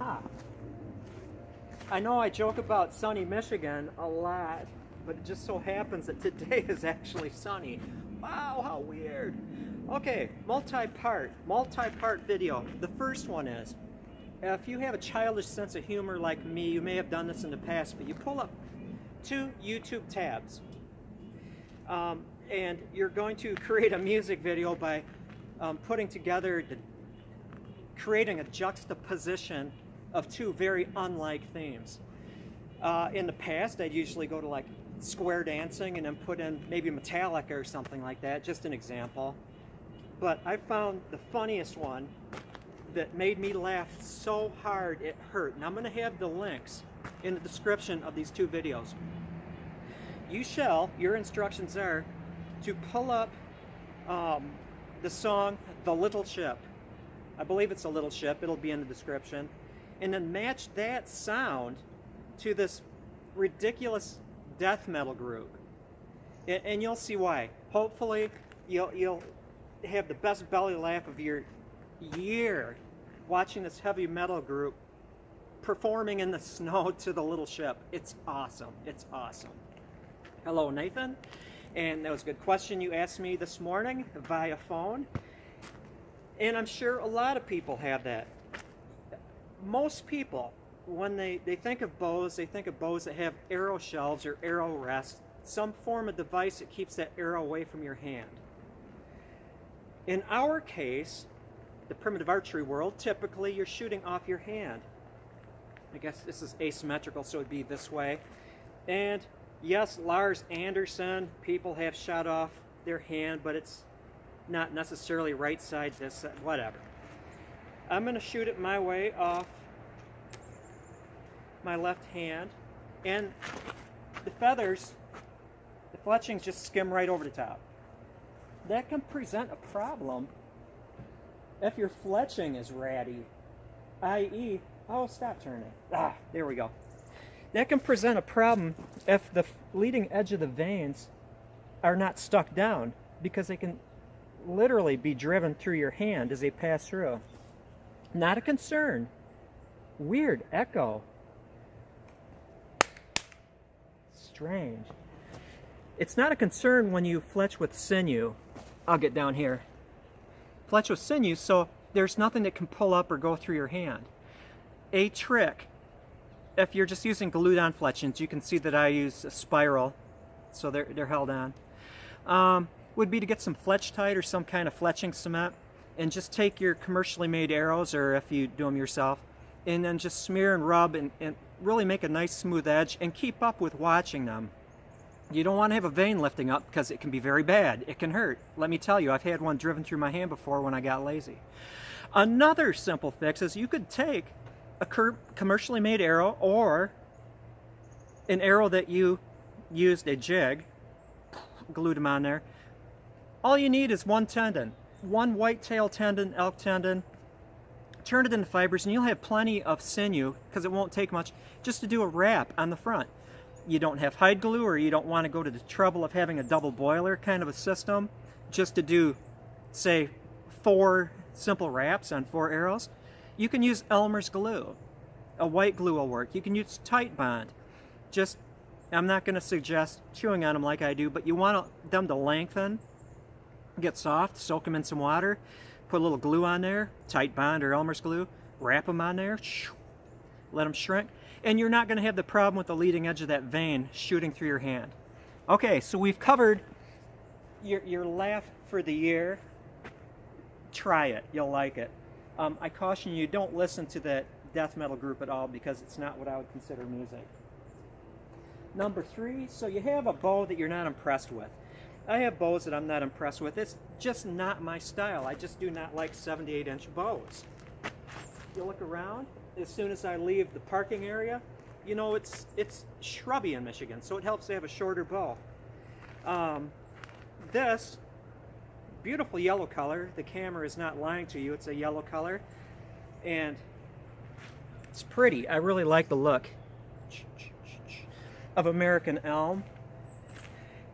Ah, I know I joke about sunny Michigan a lot, but it just so happens that today is actually sunny. Wow, how weird. Okay, multi-part video. The first one is, if you have a childish sense of humor like me, you may have done this in the past, but you pull up two YouTube tabs. And you're going to create a music video by creating a juxtaposition of two very unlike themes. In the past, I'd usually go to like square dancing and then put in maybe Metallica or something like that, just an example. But I found the funniest one that made me laugh so hard it hurt. And I'm going to have the links in the description of these two videos. Your instructions are to pull up the song The Little Ship. I believe it's A Little Ship, it'll be in the description. And then match that sound to this ridiculous death metal group. And you'll see why. Hopefully you'll have the best belly laugh of your year watching this heavy metal group performing in the snow to The Little Ship. It's awesome. It's awesome. Hello, Nathan. And that was a good question you asked me this morning via phone. And I'm sure a lot of people have that. Most people, when they think of bows, they think of bows that have arrow shelves or arrow rests, some form of device that keeps that arrow away from your hand. In our case, the primitive archery world, typically you're shooting off your hand. I guess this is asymmetrical, so it'd be this way. And yes, Lars Anderson, people have shot off their hand, but it's not necessarily right side, this side, whatever. I'm going to shoot it my way off my left hand, and the feathers, the fletchings just skim right over the top. That can present a problem if your fletching is ratty, i.e., oh, stop turning. Ah, there we go. That can present a problem if the leading edge of the veins are not stuck down, because they can literally be driven through your hand as they pass through. Not a concern. Weird echo. Strange. It's not a concern when you fletch with sinew. I'll get down here. Fletch with sinew, so there's nothing that can pull up or go through your hand. A trick, if you're just using glued on fletchings, you can see that I use a spiral, so they're held on, would be to get some Fletch-Tite or some kind of fletching cement and just take your commercially made arrows, or if you do them yourself, and then just smear and rub and really make a nice smooth edge and keep up with watching them. You don't want to have a vein lifting up because it can be very bad. It can hurt. Let me tell you, I've had one driven through my hand before when I got lazy. Another simple fix is you could take a commercially made arrow or an arrow that you used a jig, glued them on there. All you need is one tendon, one whitetail tendon, elk tendon. Turn it into fibers and you'll have plenty of sinew, because it won't take much, just to do a wrap on the front. You don't have hide glue, or you don't want to go to the trouble of having a double boiler kind of a system just to do, say, 4 simple wraps on 4 arrows. You can use Elmer's glue. A white glue will work. You can use Tite Bond. Just, I'm not going to suggest chewing on them like I do, but you want them to lengthen, get soft, soak them in some water, put a little glue on there, Tite Bond or Elmer's glue, wrap them on there, let them shrink, and you're not going to have the problem with the leading edge of that vein shooting through your hand. Okay, so we've covered your laugh for the year. Try it, you'll like it. I caution you, don't listen to that death metal group at all, because it's not what I would consider music. Number 3, so you have a bow that you're not impressed with. I have bows that I'm not impressed with. It's just not my style. I just do not like 78-inch bows. You look around, as soon as I leave the parking area, you know, it's shrubby in Michigan, so it helps to have a shorter bow. This beautiful yellow color, the camera is not lying to you, it's a yellow color, and it's pretty. I really like the look of American elm.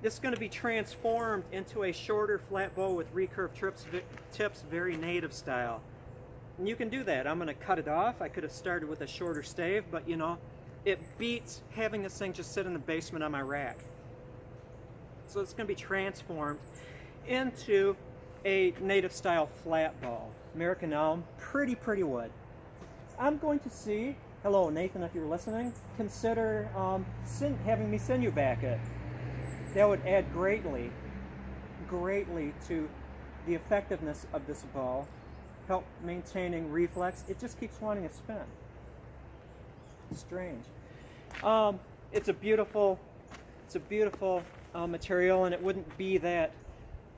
This is going to be transformed into a shorter flat bow with recurved tips, very native style. And you can do that. I'm going to cut it off. I could have started with a shorter stave, but you know, it beats having this thing just sit in the basement on my rack. So it's going to be transformed into a native style flat bow. American elm, pretty wood. I'm going to see, hello Nathan if you're listening, consider having me sinew back it. That would add greatly to the effectiveness of this bow, help maintaining reflex. It just keeps wanting to spin. Strange. It's a beautiful material, and it wouldn't be that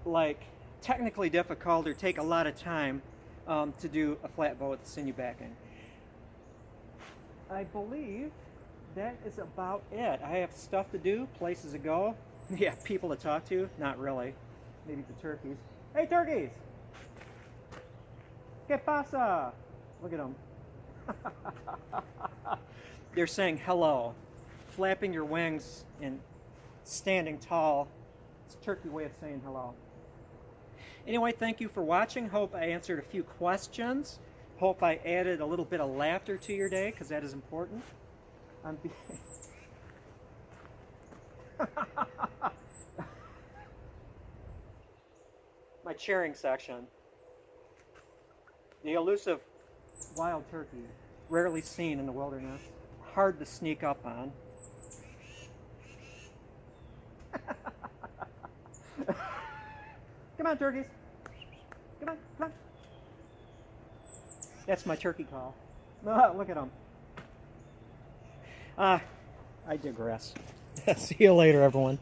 like technically difficult or take a lot of time to do a flat bow with the sinew backing. I believe that is about it. I have stuff to do, places to go. Yeah, people to talk to. Not really. Maybe the turkeys. Hey, turkeys! ¿Qué pasa? Look at them. They're saying hello, flapping your wings and standing tall. It's a turkey way of saying hello. Anyway, thank you for watching. Hope I answered a few questions. Hope I added a little bit of laughter to your day, because that is important. My cheering section. The elusive wild turkey, rarely seen in the wilderness, hard to sneak up on. Come on, turkeys. Come on, come on. That's my turkey call. Look at them. I digress. See you later, everyone.